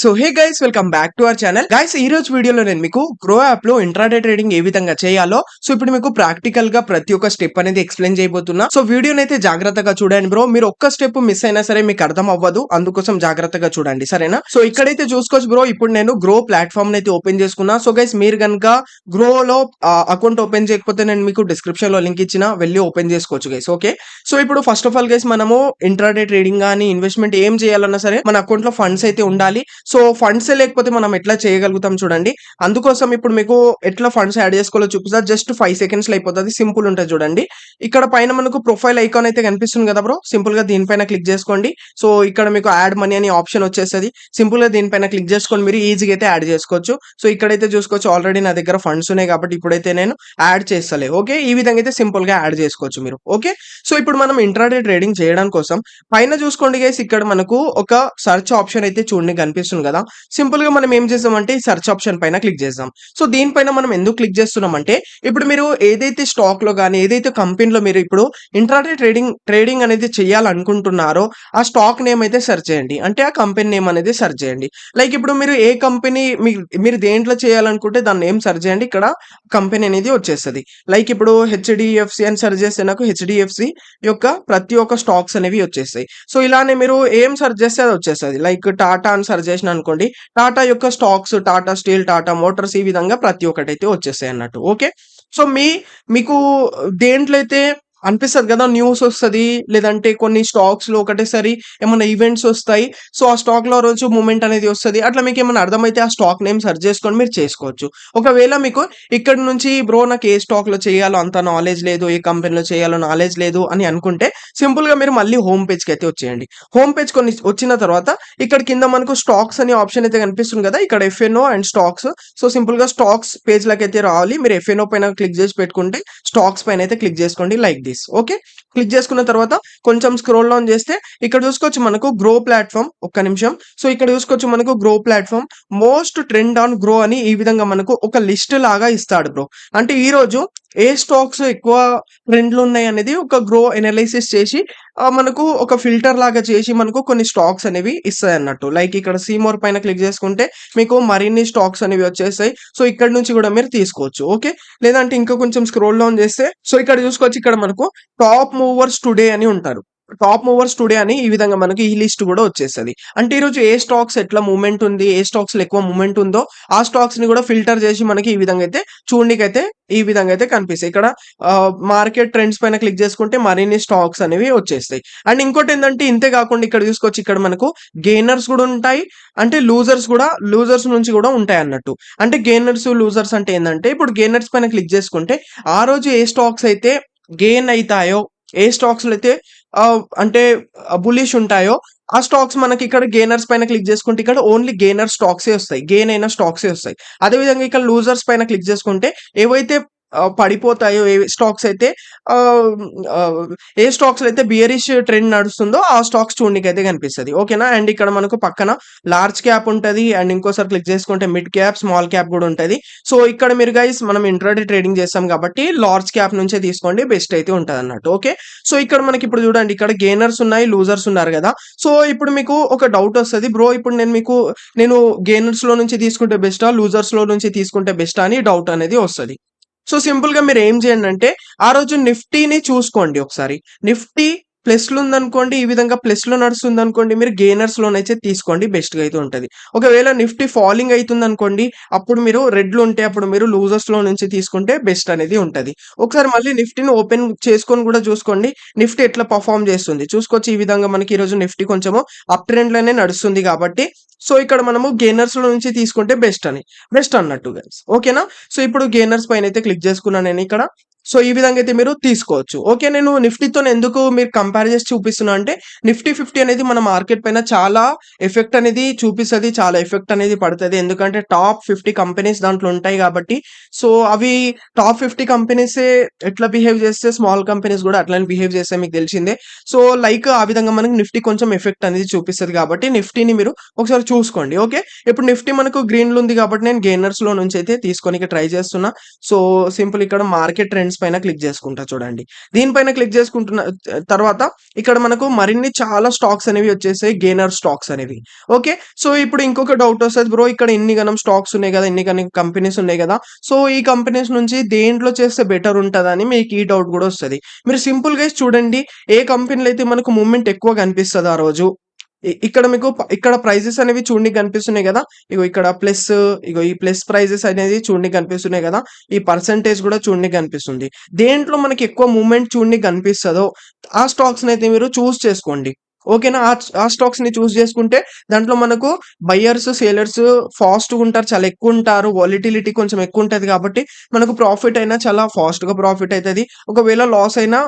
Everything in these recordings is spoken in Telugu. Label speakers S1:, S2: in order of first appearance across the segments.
S1: So hey guys, welcome back to our channel. Guys, ఈ రోజు వీడియోలో నేను మీకు గ్రో యాప్ లో ఇంట్రాడే ట్రేడింగ్ ఏ విధంగా చేయాలో ఇప్పుడు మీకు ప్రాక్టికల్ గా ప్రతి ఒక్క స్టెప్ అనేది ఎక్స్ప్లెయిన్ చేయబోతున్నా. సో వీడియోని అయితే జాగ్రత్తగా చూడండి బ్రో. మీరు ఒక్క స్టెప్ మిస్ అయినా సరే మీకు అర్థం అవ్వదు, అందుకోసం జాగ్రత్తగా చూడండి, సరేనా? సో ఇక్కడైతే చూసుకోవచ్చు బ్రో, ఇప్పుడు నేను గ్రో ప్లాట్ఫామ్ అయితే ఓపెన్ చేసుకున్నా. సో గైస్, మీరు కనుక గ్రో లో అకౌంట్ ఓపెన్ చేయకపోతే నేను మీకు డిస్క్రిప్షన్ లో లింక్ ఇచ్చిన, వెళ్ళి ఓపెన్ చేసుకోవచ్చు గైస్. ఓకే, సో ఇప్పుడు ఫస్ట్ ఆఫ్ ఆల్ గైస్, మనము ఇంట్రాడే ట్రేడింగ్ కానీ ఇన్వెస్ట్మెంట్ ఏం చేయాలన్నా సరే మన అకౌంట్ లో ఫండ్స్ అయితే ఉండాలి. సో ఫండ్స్ లేకపోతే మనం ఎట్లా చేయగలుగుతాం చూడండి. అందుకోసం ఇప్పుడు మీకు ఎట్లా ఫండ్స్ యాడ్ చేసుకోవాలో చూపిస్తా. జస్ట్ 5 సెకండ్స్ లో అయిపోతుంది, సింపుల్ ఉంటుంది చూడండి. ఇక్కడ పైన మనకు ప్రొఫైల్ ఐకాన్ అయితే కనిపిస్తుంది కదా బ్రో, సింపుల్ గా దీనిపైన క్లిక్ చేసుకోండి. సో ఇక్కడ మీకు యాడ్ మనీ అని ఆప్షన్ వచ్చేస్తుంది. సింపుల్ గా దీనిపైన క్లిక్ చేసుకొని మీరు ఈజీగా అయితే యాడ్ చేసుకోవచ్చు. సో ఇక్కడైతే చూసుకోవచ్చు, ఆల్రెడీ నా దగ్గర ఫండ్స్ ఉన్నాయి కాబట్టి ఇప్పుడైతే నేను యాడ్ చేస్తలే. ఓకే, ఈ విధంగా అయితే సింపుల్ గా యాడ్ చేసుకోవచ్చు మీరు. ఓకే, సో ఇప్పుడు మనం ఇంట్రాడే ట్రేడింగ్ చేయడం కోసం పైన చూసుకోండి గైస్, ఇక్కడ మనకు ఒక సర్చ్ ఆప్షన్ అయితే చూడండి కనిపిస్తుంది కదా. సింపుల్ గా మనం ఏం చేస్తామంటే ఈ సెర్చ్ ఆప్షన్ పైన క్లిక్ చేద్దాం. సో దీనిపైన మనం ఎందుకు క్లిక్ చేస్తున్నామంటే, ఇప్పుడు మీరు ఏదైతే స్టాక్ లో కానీ ఏదైతే కంపెనీలో మీరు ఇప్పుడు ఇంట్రాడే ట్రేడింగ్ అనేది చేయాలనుకుంటున్నారో ఆ స్టాక్ నేమ్ అయితే సెర్చ్ చేయండి, అంటే ఆ కంపెనీ నేమ్ అనేది సెర్చ్ చేయండి. లైక్ ఇప్పుడు మీరు ఏ కంపెనీ మీరు దేంట్లో చేయాలనుకుంటే దాని నేమ్ సెర్చ్ చేయండి, ఇక్కడ కంపెనీ అనేది వచ్చేస్తుంది. లైక్ ఇప్పుడు హెచ్డిఎఫ్సి అని సెర్చ్ చేస్తే నాకు హెచ్డిఎఫ్సి యొక్క ప్రతి ఒక్క స్టాక్స్ అనేవి వచ్చేస్తాయి. సో ఇలానే మీరు ఏం సెర్చ్ చేస్తే అది వచ్చేస్తుంది. లైక్ టాటా అని సెర్చ్ చేసిన అనుకోండి, టాటా యొక్క stocks, Tata steel, Tata Motors, ఈ విధంగా ప్రతి ఒక్కటి అయితే వచ్చేస్తాయి అన్నట్టు. ఓకే, సో మీకు దేంట్లో అయితే అనిపిస్తుంది కదా, న్యూస్ వస్తుంది, లేదంటే కొన్ని స్టాక్స్ లో ఒకటేసారి ఏమైనా ఈవెంట్స్ వస్తాయి. సో ఆ స్టాక్ లో రోజు మూమెంట్ అనేది వస్తుంది. అట్లా మీకు ఏమైనా అర్థమైతే ఆ స్టాక్ నేమ్ సెర్చ్ చేసుకొని మీరు చేసుకోవచ్చు. ఒకవేళ మీకు ఇక్కడ నుంచి బ్రో నాకు ఏ స్టాక్ లో చేయాలో అంత నాలెడ్జ్ లేదు, ఏ కంపెనీలో చేయాలో నాలెడ్జ్ లేదు అని అనుకుంటే సింపుల్ గా మీరు మళ్ళీ హోమ్ పేజ్ కి అయితే వచ్చేయండి. హోమ్ పేజ్ కొన్ని వచ్చిన తర్వాత ఇక్కడ కింద మనకు స్టాక్స్ అనే ఆప్షన్ అయితే కనిపిస్తుంది కదా, ఇక్కడ F&O and stocks. So simple గా స్టాక్స్ పేజ్ లకి అయితే రావాలి. మీరు ఎఫ్ఎన్ఓ పైన క్లిక్ చేసి పెట్టుకుంటే స్టాక్స్ పైన అయితే క్లిక్ చేసుకోండి లైక్ దిస్. ఓకే, క్లిక్ చేసుకున్న తర్వాత కొంచెం స్క్రోల్ డౌన్ చేస్తే ఇక్కడ చూసుకోవచ్చు మనకు గ్రో ప్లాట్ఫామ్. ఒక్క నిమిషం. సో ఇక్కడ చూసుకోవచ్చు మనకు grow platform most trend on grow అని ఈ విధంగా మనకు ఒక లిస్ట్ లాగా ఇస్తాడు బ్రో. అంటే ఈ రోజు ఏ స్టాక్స్ ఎక్కువ ట్రెండ్లు ఉన్నాయి అనేది ఒక గ్రో ఎనాలిసిస్ చేసి మనకు ఒక ఫిల్టర్ లాగా చేసి మనకు కొన్ని స్టాక్స్ అనేవి ఇస్తాయి అన్నట్టు. లైక్ ఇక్కడ సీమోర్ పైన క్లిక్ చేసుకుంటే మీకు మరిన్ని స్టాక్స్ అనేవి వచ్చేస్తాయి. సో ఇక్కడ నుంచి కూడా మీరు తీసుకోవచ్చు. ఓకే, లేదంటే ఇంకా కొంచెం స్క్రోల్ డౌన్ చేస్తే సో ఇక్కడ చూసుకోవచ్చు, ఇక్కడ మనకు టాప్ మూవర్స్ టుడే అని ఉంటారు. టాప్ మూవర్స్ టుడే అని ఈ విధంగా మనకి ఈ లిస్ట్ కూడా వచ్చేస్తుంది. అంటే ఈరోజు ఏ స్టాక్స్ ఎట్లా మూమెంట్ ఉంది, ఏ స్టాక్స్ లో ఎక్కువ మూమెంట్ ఉందో ఆ స్టాక్స్ ని కూడా ఫిల్టర్ చేసి మనకి ఈ విధంగా అయితే చూడనికైతే ఈ విధంగా అయితే కనిపిస్తాయి. ఇక్కడ మార్కెట్ ట్రెండ్స్ పైన క్లిక్ చేసుకుంటే మరిన్ని స్టాక్స్ అనేవి వచ్చేస్తాయి. అండ్ ఇంకోటి ఏంటంటే, ఇంతే కాకుండా ఇక్కడ చూసుకోవచ్చు, ఇక్కడ మనకు గెయినర్స్ కూడా ఉంటాయి, అంటే లూజర్స్ నుంచి కూడా ఉంటాయి అన్నట్టు. అంటే గెయినర్స్ లూజర్స్ అంటే ఏంటంటే, ఇప్పుడు గెయినర్స్ పైన క్లిక్ చేసుకుంటే ఆ రోజు ఏ స్టాక్స్ అయితే గెయిన్ అవుతాయో, ఏ స్టాక్స్ అయితే అంటే బులిష్ ఉంటాయో ఆ స్టాక్స్ మనకి ఇక్కడ గెయినర్స్ పైన క్లిక్ చేసుకుంటే ఇక్కడ ఓన్లీ గెయినర్ స్టాక్సే వస్తాయి, గెయిన్ అయిన స్టాక్సే వస్తాయి. అదేవిధంగా ఇక్కడ లూజర్స్ పైన క్లిక్ చేసుకుంటే ఏవైతే పడిపోతాయో, ఏ స్టాక్స్ అయితే ఏ స్టాక్స్ అయితే బియరిష్ ట్రెండ్ నడుస్తుందో ఆ స్టాక్స్ చూడడానికి అయితే కనిపిస్తుంది. ఓకేనా? అండ్ ఇక్కడ మనకు పక్కన లార్జ్ క్యాప్ ఉంటుంది, అండ్ ఇంకోసారి క్లిక్ చేసుకుంటే మిడ్ క్యాప్, స్మాల్ క్యాప్ కూడా ఉంటుంది. సో ఇక్కడ మీరు గైస్ మనం ఇంట్రాడే ట్రేడింగ్ చేస్తాం కాబట్టి లార్జ్ క్యాప్ నుంచే తీసుకోండి, బెస్ట్ అయితే ఉంటుంది అన్నట్టు. ఓకే, సో ఇక్కడ మనకి ఇప్పుడు చూడండి, ఇక్కడ గెయినర్స్ ఉన్నాయి, లూజర్స్ ఉన్నారు కదా. సో ఇప్పుడు మీకు ఒక డౌట్ వస్తుంది, బ్రో ఇప్పుడు నేను గెయినర్స్ లో నుంచి తీసుకుంటే బెస్టా, లూజర్స్ లో నుంచి తీసుకుంటే బెస్టా అని డౌట్ అనేది వస్తుంది. సో సింపుల్ గా మీరు ఏం చేయండి అంటే, ఆ రోజు నిఫ్టీని చూసుకోండి ఒకసారి. నిఫ్టీ ప్లస్ లో ఉందనుకోండి, ఈ విధంగా ప్లస్ లో నడుస్తుంది అనుకోండి, మీరు గెయినర్స్ లోనైతే తీసుకోండి, బెస్ట్ గా అయితే ఉంటుంది. ఒకవేళ నిఫ్టీ ఫాలింగ్ అవుతుంది అనుకోండి, అప్పుడు మీరు రెడ్ లో ఉంటే అప్పుడు మీరు లూజర్స్ లో నుంచి తీసుకుంటే బెస్ట్ అనేది ఉంటుంది. ఒకసారి మళ్ళీ నిఫ్టీని ఓపెన్ చేసుకొని కూడా చూసుకోండి, నిఫ్టీ ఎట్లా పర్ఫామ్ చేస్తుంది చూసుకోవచ్చు. ఈ విధంగా మనకి ఈ రోజు నిఫ్టీ కొంచెము అప్ ట్రెండ్ లోనే నడుస్తుంది కాబట్టి సో ఇక్కడ మనము గెయినర్స్ లో నుంచి తీసుకుంటే బెస్ట్ అన్నట్టు గైస్. ఓకేనా? సో ఇప్పుడు గెయినర్స్ పైన అయితే క్లిక్ చేసుకున్నాను నేను ఇక్కడ. సో ఈ విధంగా అయితే మీరు తీసుకోవచ్చు. ఓకే, నేను నిఫ్టీతో ఎందుకు మీరు కంపేర్ చేసి చూపిస్తున్నా అంటే, నిఫ్టీ 50 అనేది మన మార్కెట్ పైన చాలా ఎఫెక్ట్ అనేది చూపిస్తుంది, చాలా ఎఫెక్ట్ అనేది పడుతుంది. ఎందుకంటే టాప్ 50 కంపెనీస్ దాంట్లో ఉంటాయి కాబట్టి. సో అవి టాప్ 50 కంపెనీసే ఎట్లా బిహేవ్ చేస్తే స్మాల్ కంపెనీస్ కూడా అట్లానే బిహేవ్ చేస్తే మీకు తెలిసిందే. సో లైక్ ఆ విధంగా మనకి నిఫ్టీ కొంచెం ఎఫెక్ట్ అనేది చూపిస్తుంది కాబట్టి నిఫ్టీని మీరు ఒకసారి చూసుకోండి. ఓకే, ఇప్పుడు నిఫ్టీ మనకు గ్రీన్ లో ఉంది కాబట్టి నేను గెయినర్స్ లో నుంచి అయితే తీసుకొని ట్రై చేస్తున్నా. సో సింపుల్ ఇక్కడ మార్కెట్ ట్రెండ్స్ కంపెనీస్ పైన క్లిక్ చేసుకుంటా చూడండి. దీనిపైన క్లిక్ చేసుకుంటున్న తర్వాత ఇక్కడ మనకు మరిన్ని చాలా స్టాక్స్ అనేవి వచ్చేసాయి, గెయినర్ స్టాక్స్ అనేవి. ఓకే. సో ఇప్పుడు ఇంకొక డౌట్ వస్తది, బ్రో ఇక్కడ ఇన్ని గనం స్టాక్స్ ఉన్నాయి కదా, ఇన్ని గనం కంపెనీస్ ఉన్నాయి కదా, సో ఈ కంపెనీస్ నుంచి దేంట్లో చేస్తే బెటర్ ఉంటదని మీకు ఈ డౌట్ కూడా వస్తది. మీరు సింపుల్‌గా చూడండి, ఏ కంపెనీలో అయితే మనకు మూవ్‌మెంట్ ఎక్కువ కనిపిస్తదో ఆ రోజు, ఇక్కడ మీకు ఇక్కడ ప్రైజెస్ అనేవి చూడనీకి కనిపిస్తున్నాయి కదా. ఇగో ఇక్కడ ప్లస్, ఇగో ఈ ప్లస్ ప్రైజెస్ అనేది చూడనీకి కనిపిస్తున్నాయి కదా. ఈ పర్సెంటేజ్ కూడా చూడనీకి కనిపిస్తుంది. దేంట్లో మనకి ఎక్కువ మూవ్‌మెంట్ చూడనీకి కనిపిస్తదో ఆ స్టాక్స్‌నైతే మీరు చూజ్ చేసుకోండి. ఓకేనా. ఆ స్టాక్స్‌ని చూజ్ చేసుకుంటే దాంట్లో మనకు బయర్స్, సేలర్స్ ఫాస్ట్‌గుంటారు. చాలా ఎక్కువుంటారు. వాలటిలిటీ కొంచెం ఎక్కువుంటది కాబట్టి మనకు ప్రాఫిట్ అయినా చాలా ఫాస్ట్‌గా ప్రాఫిట్ అయితది. ఒకవేళ లాస్ అయినా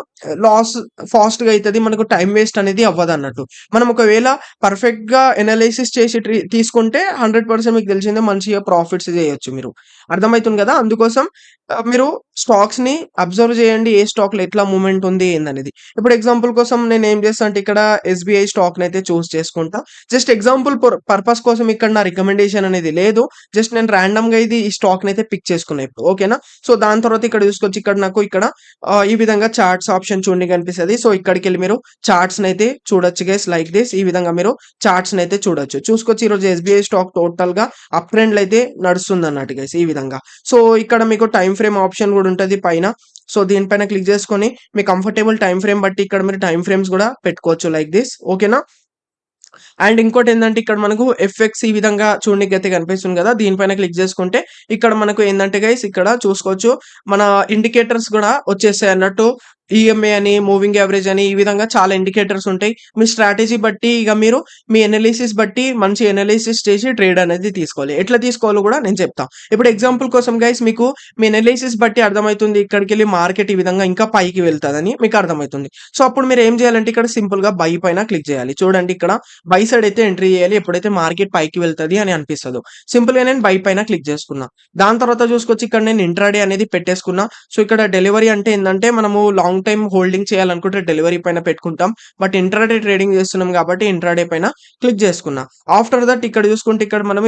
S1: లాస్ ఫాస్ట్‌గా అయితది. మనకు టైమ్ వేస్ట్ అనేది అవ్వదన్నట్టు. మనం ఒకవేళ పర్ఫెక్ట్‌గా ఎనాలిసిస్ చేసి తీసుకుంటే 100% మీకు తెలిసిందే, మంచిగా ప్రాఫిట్స్ చేయొచ్చు మీరు. అర్థమైతుంది కదా. అందుకోసం మీరు స్టాక్స్‌ని అబ్జర్వ్ చేయండి. ఏ స్టాక్‌లో ఎట్లా మూవ్‌మెంట్ ఉంది ఏందనేది. ఇప్పుడు ఎగ్జాంపుల్ కోసం నేను ఏం చేస్తా అంటే ఇక్కడ ఎస్‌బీఐ స్టాక్‌నైతే చూజ్ చేసుకుంటా. జస్ట్ ఎగ్జాంపుల్ పర్పస్ కోసం ఇక్కడ నా రికమెండేషన్ అనేది లేదు. జస్ట్ నేను రాండమ్‌గా ఈ స్టాక్‌నైతే పిక్ చేసుకున్నా ఇప్పుడు. ఓకేనా. సో దాని తర్వాత ఇక్కడ చూసుకోవచ్చు, ఇక్కడ నాకు ఇక్కడ ఈ విధంగా చార్ట్స్ ఆప్షన్ చూడనీకి కనిపిస్తది. సో ఇక్కడికెళ్ళి మీరు చార్ట్స్‌నైతే చూడొచ్చు గైస్, లైక్ దిస్. ఈ విధంగా మీరు చార్ట్స్‌నైతే చూడొచ్చు. చూసుకోవచ్చు ఈరోజు ఎస్‌బీఐ స్టాక్ టోటల్‌గా అప్ ట్రెండ్‌లో అయితే నడుస్తుందన్నట్టు గైస్, ఈ విధంగా. సో ఇక్కడ మీకు టైమ్ ఫ్రేమ్ ఆప్షన్ కూడా ఉంటది పైన. సో దీనిపైన క్లిక్ చేసుకొని మీ కంఫర్టబుల్ టైమ్ ఫ్రేమ్ బట్టి ఇక్కడ మీరు టైమ్ ఫ్రేమ్స్ కూడా పెట్టుకోవచ్చు, లైక్ దిస్. ఓకేనా. అండ్ ఇంకోటేందంటే ఇక్కడ మనకు ఎఫ్ఎక్స్ ఈ విధంగా చూడనీకైతే కనిపిస్తుంది కదా. దీనిపైన క్లిక్ చేసుకుంటే ఇక్కడ మనకు ఏందంటే గైస్, ఇక్కడ చూసుకోవచ్చు మన ఇండికేటర్స్ కూడా వచ్చేస్తాయి అన్నట్టు. ఈఎంఏ అని, మూవింగ్ యావరేజ్ అని, ఈ విధంగా చాలా ఇండికేటర్స్ ఉంటాయి. మీ స్ట్రాటజీ బట్టి ఇక మీరు మీ ఎనాలిసిస్ బట్టి మంచి ఎనాలిసిస్ చేసి ట్రేడ్ అనేది తీసుకోవాలి. ఎట్లా తీసుకోవాలో కూడా నేను చెప్తా. ఇప్పుడు ఎగ్జాంపుల్ కోసం గైస్ మీకు మీ ఎనాలిసిస్ బట్టి అర్థమైతుంది ఇక్కడికెళ్ళి మార్కెట్ ఈ విధంగా ఇంకా పైకి వెళ్తదని మీకు అర్థమైతుంది. సో అప్పుడు మీరు ఏం చేయాలంటే ఇక్కడ సింపుల్‌గా బై పైన క్లిక్ చేయాలి. చూడండి ఇక్కడ బై సైడ్ అయితే ఎంట్రీ చేయాలి ఎప్పుడైతే మార్కెట్ పైకి వెళ్తది అని అనిపిస్తదో. సింపుల్‌గా నేను బై పైన క్లిక్ చేసుకున్నా. దాని తర్వాత చూసుకోవచ్చు ఇక్కడ నేను ఇంట్రాడే అనేది పెట్టేసుకున్నా. సో ఇక్కడ డెలివరీ అంటే ఏందంటే మనము లాంగ్ టైమ్ హోల్డింగ్ చేయాలనుకుంటే డెలివరీ పైన పెట్టుకుంటాం. బట్ ఇంట్రాడే ట్రేడింగ్ చేస్తున్నాం కాబట్టి ఇంట్రాడే పైన క్లిక్ చేసుకున్నా. ఆఫ్టర్ దట్ ఇక్కడ చూసుకుంటే ఇక్కడ మనం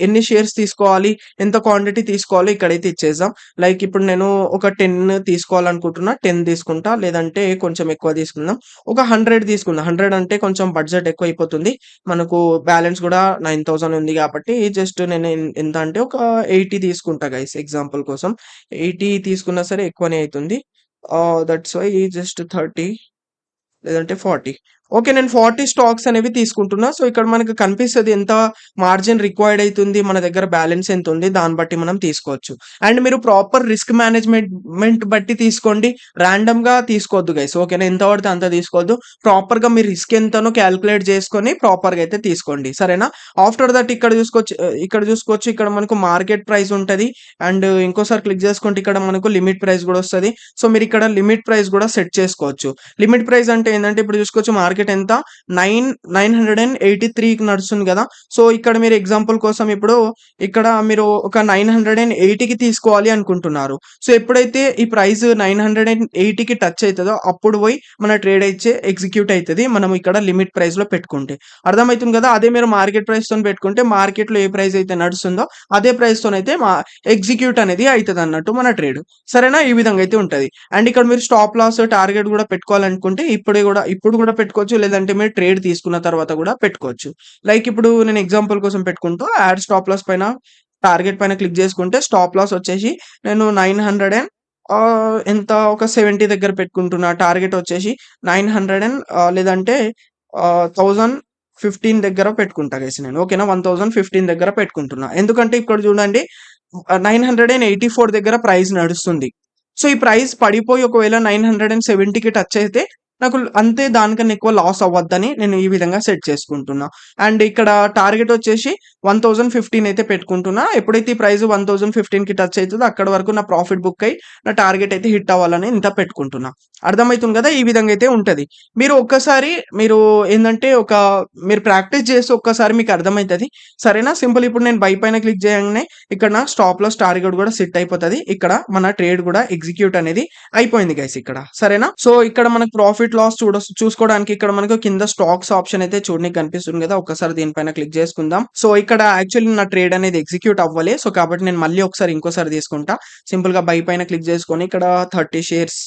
S1: ఎన్ని షేర్స్ తీసుకోవాలి, ఎంత క్వాంటిటీ తీసుకోవాలో ఇక్కడైతే ఇచ్చేద్దాం. లైక్ ఇప్పుడు నేను ఒక 10 తీసుకోవాలనుకుంటున్నా. 10 తీసుకుంటా. లేదంటే కొంచెం ఎక్కువ తీసుకుందాం. ఒక 100 తీసుకుందాం. 100 అంటే కొంచెం బడ్జెట్ ఎక్కువ అయిపోతుంది. మనకు బ్యాలెన్స్ కూడా 9000 ఉంది కాబట్టి జస్ట్ నేను ఎంత అంటే ఒక 80 తీసుకుంటా గైస్, ఎగ్జాంపుల్ కోసం. 80 తీసుకున్నా సరే ఎక్కువనే అయితుంది. దట్స్ వై జస్ట్ 30 లేదంటే 40. ఓకే. నేను 40 స్టాక్స్ అనేవి తీసుకుంటున్నా. సో ఇక్కడ మనకు కనిపిస్తది ఎంత మార్జిన్ రిక్వైర్డ్ అయితుంది, మన దగ్గర బ్యాలెన్స్ ఎంతుంది, దాన్ని బట్టి మనం తీసుకోవచ్చు. అండ్ మీరు ప్రాపర్ రిస్క్ మేనేజ్‌మెంట్ బట్టి తీసుకోండి. రాండమ్‌గా తీసుకోవద్దు గైస్. ఓకేనా. ఎంత పడితే అంత తీసుకోవద్దు. ప్రాపర్‌గా మీ రిస్క్ ఎంతనో కాలిక్యులేట్ చేసుకొని ప్రాపర్‌గా అయితే తీసుకోండి. సరేనా. ఆఫ్టర్ దట్ ఇక్కడ చూసుకోవచ్చు ఇక్కడ మనకు మార్కెట్ ప్రైస్ ఉంటది. అండ్ ఇంకోసారి క్లిక్ చేసుకుంటే ఇక్కడ మనకు లిమిట్ ప్రైస్ కూడా వస్తది. సో మీరు ఇక్కడ లిమిట్ ప్రైస్ కూడా సెట్ చేసుకోవచ్చు. లిమిట్ ప్రైస్ అంటే ఏందంటే ఇప్పుడు చూసుకోవచ్చు మార్కెట్ ఎంత 983కి నడుస్తుంది కదా. సో ఇక్కడ మీరు ఎగ్జాంపుల్ కోసం ఇప్పుడు ఇక్కడ మీరు ఒక 980కి తీసుకోవాలి అనుకుంటున్నారు. సో ఎప్పుడైతే ఈ ప్రైస్ 980కి టచ్ అయితదో అప్పుడు పోయి మన ట్రేడ్ అయితే ఎగ్జిక్యూట్ అయితది. మనం ఇక్కడ లిమిట్ ప్రైస్ లో పెట్టుకుంటే అర్థమైతుంది కదా. అదే మీరు మార్కెట్ ప్రైస్ తోని పెట్టుకుంటే మార్కెట్ లో ఏ ప్రైస్ అయితే నడుస్తుందో అదే ప్రైస్ తోనైతే ఎగ్జిక్యూట్ అనేది అయితది అన్నట్టు మన ట్రేడ్. సరేనా. ఈ విధంగా అయితే ఉంటది. అండ్ ఇక్కడ మీరు స్టాప్ లాస్, టార్గెట్ కూడా పెట్టుకోవాలనుకుంటే ఇప్పుడు కూడా పెట్టుకోవచ్చు. లేదంటే మీరు ట్రేడ్ తీసుకున్న తర్వాత కూడా పెట్టుకోవచ్చు. లైక్ ఇప్పుడు నేను ఎగ్జాంపుల్ కోసం పెట్టుకుంటూ యాడ్ స్టాప్ లాస్ పైన టార్గెట్ పైన క్లిక్ చేసుకుంటే స్టాప్ లాస్ వచ్చేసి నేను 900 ఎంత ఒక 70 దగ్గర పెట్టుకుంటున్నా. టార్గెట్ వచ్చేసి 900 లేదంటే 1015 దగ్గర పెట్టుకుంటా గైస్ నేను. ఓకేనా. 1015 దగ్గర పెట్టుకుంటున్నా. ఎందుకంటే ఇక్కడ చూడండి 984 దగ్గర ప్రైస్ నడుస్తుంది. సో ఈ ప్రైస్ పడిపోయి ఒకవేళ 970కి టచ్ అయితే నాకు అంతే, దానికన్నా ఎక్కువ లాస్ అవ్వద్దని నేను ఈ విధంగా సెట్ చేసుకుంటున్నా. అండ్ ఇక్కడ టార్గెట్ వచ్చేసి 1015 అయితే పెట్టుకుంటున్నా. ఎప్పుడైతే ఈ ప్రైస్ 1015కి టచ్ అవుతుందో అక్కడ వరకు నా ప్రాఫిట్ బుక్ అయ్యి నా టార్గెట్ అయితే హిట్ అవ్వాలని ఇంత పెట్టుకుంటున్నా. అర్థమవుతుంది కదా. ఈ విధంగా అయితే ఉంటది. మీరు ఏంటంటే మీరు ప్రాక్టీస్ చేస్తే ఒక్కసారి మీకు అర్థమవుతుంది. సరేనా. సింపుల్. ఇప్పుడు నేను బై పైన క్లిక్ చేయగానే ఇక్కడ నా స్టాప్ లాస్ టార్గెట్ కూడా సెట్ అయిపోతుంది. ఇక్కడ మన ట్రేడ్ కూడా ఎగ్జిక్యూట్ అనేది అయిపోయింది గైస్ ఇక్కడ. సరేనా. సో ఇక్కడ మనకు ప్రాఫిట్ ప్రాఫిట్ లాస్ చూసుకోవడానికి ఇక్కడ మనకు కింద స్టాక్స్ ఆప్షన్ అయితే చూడడానికి కనిపిస్తుంది కదా, ఒక్కసారి దీనిపైన క్లిక్ చేసుకుందాం. సో ఇక్కడ యాక్చువల్లీ నా ట్రేడ్ అనేది ఎగ్జిక్యూట్ అవ్వాలి. సో కాబట్టి నేను మళ్ళీ ఒకసారి ఇంకోసారి తీసుకుంటా. సింపుల్ గా బై పైన క్లిక్ చేసుకొని ఇక్కడ 30 షేర్స్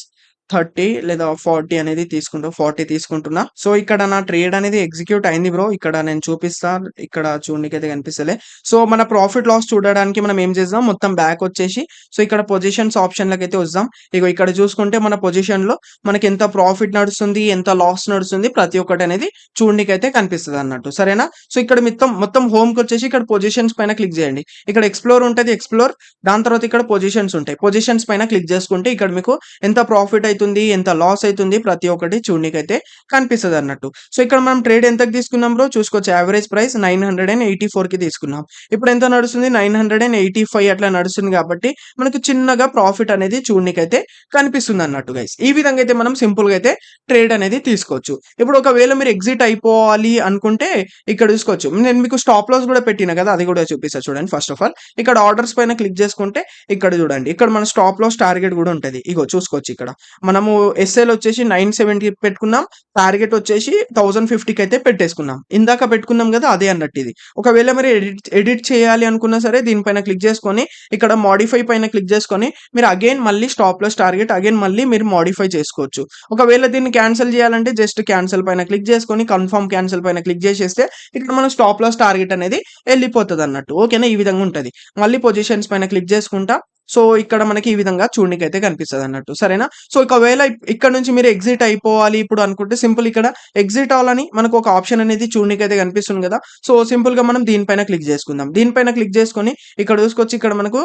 S1: 30 లేదా 40 అనేది 40 తీసుకుంటున్నా. సో ఇక్కడ నా ట్రేడ్ అనేది ఎగ్జిక్యూట్ అయింది బ్రో. ఇక్కడ నేను చూపిస్తా. ఇక్కడ చూడనికైతే కనిపిస్తలే. సో మన ప్రాఫిట్ లాస్ చూడడానికి మనం ఏం చేద్దాం, మొత్తం బ్యాక్ వచ్చేసి సో ఇక్కడ పొజిషన్స్ ఆప్షన్ లకైతే వద్దాం. ఇగో ఇక్కడ చూసుకుంటే మన పొజిషన్ లో మనకి ఎంత ప్రాఫిట్ నడుస్తుంది, ఎంత లాస్ నడుస్తుంది, ప్రతి ఒక్కటి అనేది చూడనికైతే కనిపిస్తుంది అన్నట్టు. సరేనా? సో ఇక్కడ మొత్తం హోమ్ కి వచ్చేసి ఇక్కడ పొజిషన్స్ పైన క్లిక్ చేయండి. ఇక్కడ ఎక్స్ప్లోర్ ఉంటది, ఎక్స్ప్లోర్ దాని తర్వాత ఇక్కడ పొజిషన్స్ ఉంటాయి. పొజిషన్స్ పైన క్లిక్ చేసుకుంటే ఇక్కడ మీకు ఎంత ప్రాఫిట్ అవుతుంది, ఎంత లాస్ అవుతుంది, ప్రతి ఒక్కటి చూడనికైతే కనిపిస్తుంది అన్నట్టు. సో ఇక్కడ మనం ట్రేడ్ ఎంతకు తీసుకున్నాం బ్రో చూసుకోవచ్చు. యావరేజ్ ప్రైస్ 984 కి తీసుకున్నాం. ఇప్పుడు ఎంత నడుస్తుంది, 985 అట్లా నడుస్తుంది. కాబట్టి మనకు చిన్నగా ప్రాఫిట్ అనేది చూడనికైతే కనిపిస్తుంది అన్నట్టు గైస్. ఈ విధంగా అయితే మనం సింపుల్ గా అయితే ట్రేడ్ అనేది తీసుకోవచ్చు. ఇప్పుడు ఒకవేళ మీరు ఎగ్జిట్ అయిపోవాలి అనుకుంటే ఇక్కడ చూసుకోవచ్చు. నేను మీకు స్టాప్ లాస్ కూడా పెట్టిన కదా, అది కూడా చూపిస్తా చూడండి. ఫస్ట్ ఆఫ్ ఆల్ ఇక్కడ ఆర్డర్స్ పైన క్లిక్ చేసుకుంటే ఇక్కడ చూడండి, ఇక్కడ మన స్టాప్ లాస్ టార్గెట్ కూడా ఉంటది. ఇగో చూసుకోవచ్చు. ఇక్కడ మనము ఎస్ఎల్ వచ్చేసి 970 పెట్టుకున్నాం, టార్గెట్ వచ్చేసి 1050కి అయితే పెట్టేసుకున్నాం. ఇందాక పెట్టుకున్నాం కదా, అదే అన్నట్టు ఇది. ఒకవేళ మీరు ఎడిట్ చేయాలి అనుకున్నా సరే దీనిపైన క్లిక్ చేసుకొని ఇక్కడ మోడిఫై పైన క్లిక్ చేసుకొని మీరు అగైన్ మళ్ళీ స్టాప్ లాస్ టార్గెట్ అగైన్ మళ్ళీ మీరు మోడిఫై చేసుకోవచ్చు. ఒకవేళ దీన్ని క్యాన్సిల్ చేయాలంటే జస్ట్ క్యాన్సిల్ పైన క్లిక్ చేసుకొని కన్ఫర్మ్ క్యాన్సిల్ పైన క్లిక్ చేసేస్తే ఇక్కడ మన స్టాప్ లాస్ టార్గెట్ అనేది వెళ్ళిపోతుంది అన్నట్టు. ఓకేనా? ఈ విధంగా ఉంటది. మళ్ళీ పొజిషన్స్ పైన క్లిక్ చేసుకుంటా. సో ఇక్కడ మనకి ఈ విధంగా చూడనికైతే కనిపిస్తుంది అన్నట్టు. సరేనా? సో ఒకవేళ ఇక్కడ నుంచి మీరు ఎగ్జిట్ అయిపోవాలి ఇప్పుడు అనుకుంటే సింపుల్ ఇక్కడ ఎగ్జిట్ అవ్వాలని మనకు ఒక ఆప్షన్ అనేది చూడనికైతే కనిపిస్తుంది కదా. సో సింపుల్ గా మనం దీనిపైన క్లిక్ చేసుకుందాం. దీనిపైన క్లిక్ చేసుకొని ఇక్కడ చూసుకొచ్చి ఇక్కడ మనకు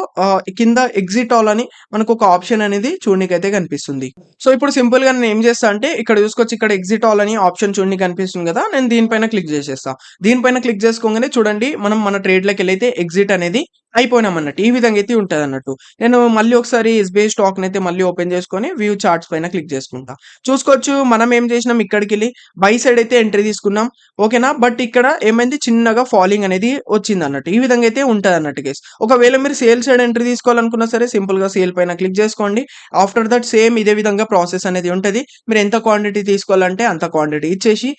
S1: కింద ఎగ్జిట్ అవ్వాలని మనకు ఒక ఆప్షన్ అనేది చూడనికైతే కనిపిస్తుంది. సో ఇప్పుడు సింపుల్ గా నేను ఏం చేస్తా అంటే ఇక్కడ చూసుకొచ్చి ఇక్కడ ఎగ్జిట్ అవ్వాలని ఆప్షన్ చూడనికి కనిపిస్తుంది కదా, నేను దీనిపైన క్లిక్ చేసేస్తా. దీనిపైన క్లిక్ చేసుకోగానే చూడండి మనం మన ట్రేడ్ లోకి వెళ్ళైతే ఎగ్జిట్ అనేది అయిపోయినాం అన్నట్టు. ఈ విధంగా అయితే ఉంటది అన్నట్టు. నేను మళ్ళీ ఒకసారి ఎస్బీఐ స్టాక్ అయితే మళ్ళీ ఓపెన్ చేసుకొని వ్యూ చార్ట్స్ పైన క్లిక్ చేసుకుంటా. చూసుకోవచ్చు మనం ఏం చేసినాం, ఇక్కడికి వెళ్ళి బై సైడ్ అయితే ఎంట్రీ తీసుకున్నాం. ఓకేనా? బట్ ఇక్కడ ఏమైంది, చిన్నగా ఫాలింగ్ అనేది వచ్చింది అన్నట్టు. ఈ విధంగా అయితే ఉంటది అన్నట్టు గైస్. ఒకవేళ మీరు సేల్ సైడ్ ఎంట్రీ తీసుకోవాలనుకున్నా సరే సింపుల్ గా సేల్ పైన క్లిక్ చేసుకోండి. ఆఫ్టర్ దట్ సేమ్ ఇదే విధంగా ప్రాసెస్ అనేది ఉంటది. మీరు ఎంత క్వాంటిటీ తీసుకోవాలంటే అంత క్వాంటిటీ ఇచ్చేసి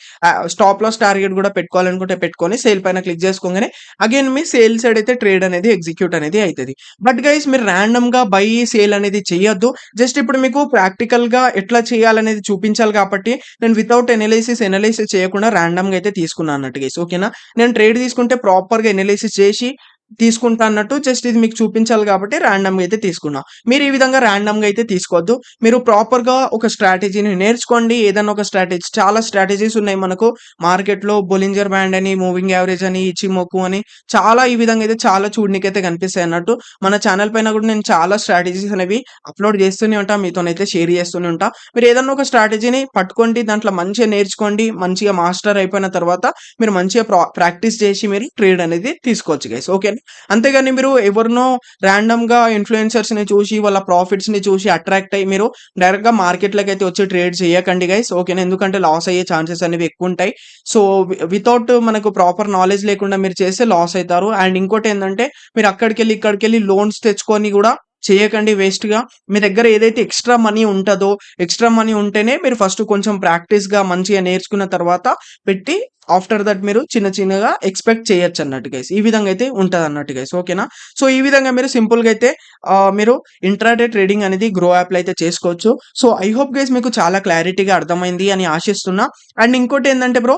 S1: స్టాప్ లాస్ టార్గెట్ కూడా పెట్టుకోవాలనుకుంటే పెట్టుకొని సేల్ పైన క్లిక్ చేసుకోగానే అగైన్ మీ సేల్ సైడ్ అయితే ట్రేడ్ అనేది ఎగ్జిక్యూట్ అనేది అవుతుంది. బట్ గైస్ మీరు ర్యాండమ్ గా బై సేల్ అనేది చేయొద్దు. జస్ట్ ఇప్పుడు మీకు ప్రాక్టికల్ గా ఎట్లా చేయాలనేది చూపించాలి కాబట్టి నేను వితౌట్ ఎనాలిసిస్ చేయకుండా ర్యాండమ్ గా అయితే తీసుకున్నాను అన్నట్టు గైస్. ఓకేనా? నేను ట్రేడ్ తీసుకుంటే ప్రాపర్ గా ఎనాలిసిస్ చేసి తీసుకుంటా అన్నట్టు. జస్ట్ ఇది మీకు చూపించాలి కాబట్టి ర్యాండమ్ గా అయితే తీసుకున్నా. మీరు ఈ విధంగా ర్యాండమ్ గా అయితే తీసుకోవద్దు. మీరు ప్రాపర్ గా ఒక స్ట్రాటజీని నేర్చుకోండి. ఏదైనా ఒక స్ట్రాటజీ, చాలా స్ట్రాటజీస్ ఉన్నాయి మనకు మార్కెట్ లో. బొలింజర్ బ్యాండ్ అని, మూవింగ్ యావరేజ్ అని, ఇచిమోకు అని చాలా ఈ విధంగా అయితే చాలా చూడనికైతే కనిపిస్తాయి అన్నట్టు. మన ఛానల్ పైన కూడా నేను చాలా స్ట్రాటజీస్ అనేవి అప్లోడ్ చేస్తూనే ఉంటా, మీతోనైతే షేర్ చేస్తూనే ఉంటా. మీరు ఏదన్నా ఒక స్ట్రాటజీని పట్టుకోండి, దాంట్లో మంచిగా నేర్చుకోండి. మంచిగా మాస్టర్ అయిపోయిన తర్వాత మీరు మంచిగా ప్రాక్టీస్ చేసి మీరు ట్రేడ్ అనేది తీసుకోవచ్చు గైస్. ఓకే? అంతేగాని మీరు ఎవరినో ర్యాండమ్ గా ఇన్ఫ్లుయెన్సర్స్ ని చూసి వాళ్ళ ప్రాఫిట్స్ ని చూసి అట్రాక్ట్ అయ్యి మీరు డైరెక్ట్ గా మార్కెట్ లోకి అయితే వచ్చి ట్రేడ్ చేయకండి గైస్. ఓకేనా? ఎందుకంటే లాస్ అయ్యే ఛాన్సెస్ అనేవి ఎక్కువ ఉంటాయి. సో వితౌట్ మనకు ప్రాపర్ నాలెడ్జ్ లేకుండా మీరు చేస్తే లాస్ అవుతారు. అండ్ ఇంకోటి ఏంటంటే మీరు ఇక్కడికి వెళ్ళి లోన్స్ తెచ్చుకొని కూడా చేయకండి వేస్ట్ గా. మీ దగ్గర ఏదైతే ఎక్స్ట్రా మనీ ఉంటుందో, ఎక్స్ట్రా మనీ ఉంటేనే మీరు ఫస్ట్ కొంచెం ప్రాక్టీస్ గా మంచిగా నేర్చుకున్న తర్వాత పెట్టి ఆఫ్టర్ దట్ మీరు చిన్నగా ఎక్స్పెక్ట్ చేయొచ్చు అన్నట్టు గైస్. ఈ విధంగా అయితే ఉంటది అన్నట్టు గైస్. ఓకేనా? సో ఈ విధంగా మీరు సింపుల్ గా అయితే మీరు ఇంట్రాడే ట్రేడింగ్ అనేది గ్రో యాప్ లో అయితే చేసుకోవచ్చు. సో ఐ హోప్ గైస్ మీకు చాలా క్లారిటీగా అర్థమైంది అని ఆశిస్తున్నా. అండ్ ఇంకోటి ఏంటంటే బ్రో,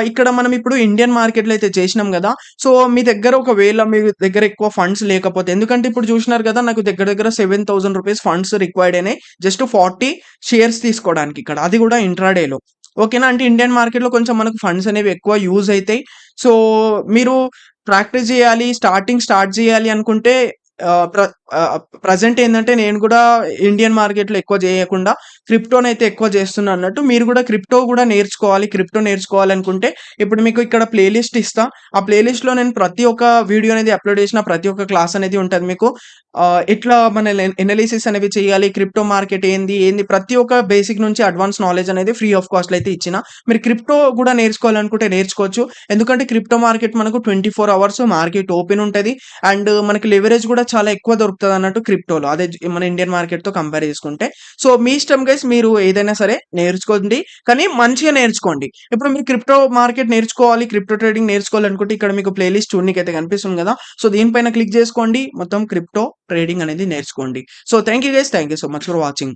S1: ఇక్కడ మనం ఇప్పుడు ఇండియన్ మార్కెట్ లో అయితే చేసినాం కదా. సో మీ దగ్గర ఒకవేళ మీ దగ్గర ఎక్కువ ఫండ్స్ లేకపోతే, ఎందుకంటే ఇప్పుడు చూసినారు కదా నాకు దగ్గర 7,000 రూపీస్ ఫండ్స్ రిక్వైర్డ్ అయినాయి జస్ట్ 40 షేర్స్ తీసుకోవడానికి ఇక్కడ, అది కూడా ఇంట్రాడేలో. ఓకేనా? అంటే ఇండియన్ మార్కెట్ లో కొంచెం మనకు ఫండ్స్ అనేవి ఎక్కువ యూజ్ అవుతాయి. సో మీరు ప్రాక్టీస్ చేయాలి, స్టార్ట్ చేయాలి అనుకుంటే ప్రజెంట్ ఏంటంటే నేను కూడా ఇండియన్ మార్కెట్ లో ఎక్కువ చేయకుండా క్రిప్టోనైతే ఎక్కువ చేస్తున్నా అన్నట్టు. మీరు కూడా క్రిప్టో కూడా నేర్చుకోవాలి. క్రిప్టో నేర్చుకోవాలనుకుంటే ఇప్పుడు మీకు ఇక్కడ ప్లేలిస్ట్ ఇస్తా. ఆ ప్లేలిస్ట్ లో నేను ప్రతి ఒక్క వీడియో అనేది అప్లోడ్ చేసిన ప్రతి ఒక్క క్లాస్ అనేది ఉంటుంది మీకు. ఎట్లా మన ఎనాలిసిస్ అనేవి చేయాలి, క్రిప్టో మార్కెట్ ఏంది ప్రతి ఒక్క బేసిక్ నుంచి అడ్వాన్స్ నాలెడ్జ్ అనేది ఫ్రీ ఆఫ్ కాస్ట్ అయితే ఇచ్చిన. మీరు క్రిప్టో కూడా నేర్చుకోవాలనుకుంటే నేర్చుకోవచ్చు. ఎందుకంటే క్రిప్టో మార్కెట్ మనకు 24 hours మార్కెట్ ఓపెన్ ఉంటుంది. అండ్ మనకి లెవరేజ్ కూడా చాలా ఎక్కువ దొరుకుతది అన్నట్టు క్రిప్టోలో. అదే మన ఇండియన్ మార్కెట్‌తో కంపేర్ చేసుకుంటే. సో, మీ ఇష్టం గైస్ మీరు ఏదైనా సరే నేర్చుకోండి. కానీ మంచిగా నేర్చుకోండి. ఇప్పుడు మీరు క్రిప్టో మార్కెట్ నేర్చుకోవాలి, క్రిప్టో ట్రేడింగ్ నేర్చుకోవాలనుకుంటే ఇక్కడ మీకు ప్లే లిస్ట్ చూడనీకైతే కనిపిస్తుంది గదా! సో, దీనిపైన క్లిక్ జేసుకోండి. మొత్తం క్రిప్టో ట్రేడింగ్ అనేది నేర్చుకోండి. So, thank you guys. Thank you so much for watching.